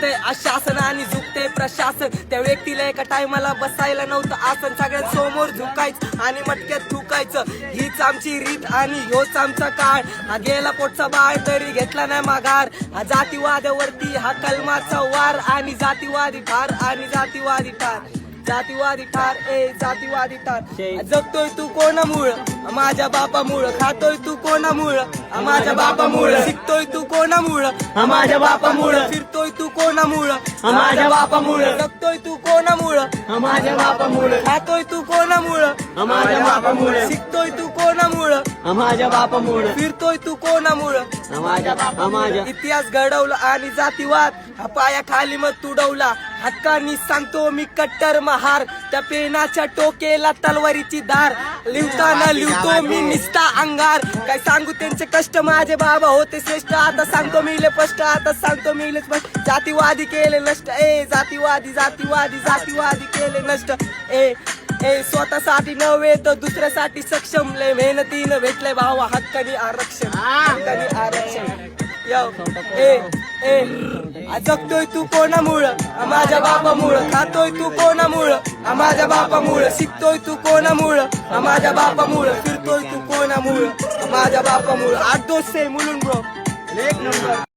शासन आणि झुकते प्रशासन. त्या व्यक्तीला एका टायमाला बसायला नव्हतं आसन. सगळ्यात समोर झुकायचं आणि मटक्यात थुकायचं. हीच आमची रीत आणि ह्योच आमचा काळ. हा गेला पोटचा बाळ तरी घेतला नाही माघार. हा जातीवादावरती हा कलमाचा वार. आणि जातीवादी ठार आणि जातीवादी ठार. जातीवादी ठार जातीवादी ठार. जगतोय तू कोणामुळं? माझ्या बापामुळं. खातोय तू कोणामुळं? माझ्या बापामुळं. शिकतोय तू कोणामुळं? माझ्या बापामुळं. फिरतोय तू कोणामुळं? माझ्या बापामुळं. जगतोय तू कोणामुळं? माझ्या बापामुळं. खातोय तू कोणामुळं? माझ्या बापामुळं. शिकतोय तू कोणामुळं? माझ्या बापामुळं. फिरतोय तू कोणामुळं? माझ्या बापामुळं. इतिहास घडवला आणि जातीवाद हा पायाखाली मग तुडवला. हक्कानी सांगतो मी कट्टर महार. त्या पेनाच्या टोकेला तलवारीची धार. लिवताना लिवतो मी निस्ता अंगार. काय सांगू त्यांचे कष्ट माझे बाबा होते श्रेष्ठ. आता सांगतो मी ले स्पष्ट. आता सांगतो मी ले स्पष्ट. जातीवादी केले नष्ट जातीवादी जातीवादी जातीवादी केले नष्ट. स्वतःसाठी नव्हे तर दुसऱ्यासाठी सक्षम. लय मेहनतीनं भेटले भावा हक्कानी आरक्षण. हक्कानी आरक्षण. जगतोय तू कोणामुळं? माझ्या बापामुळं. खातोय तू कोणामुळं? माझ्या बापामुळं. शिकतोय तू कोणामुळं? माझ्या बापामुळं. फिरतोय तू कोणामुळं? माझ्या बापामुळं. 8 दोस्त मुलून ब्रो. एक नंबर.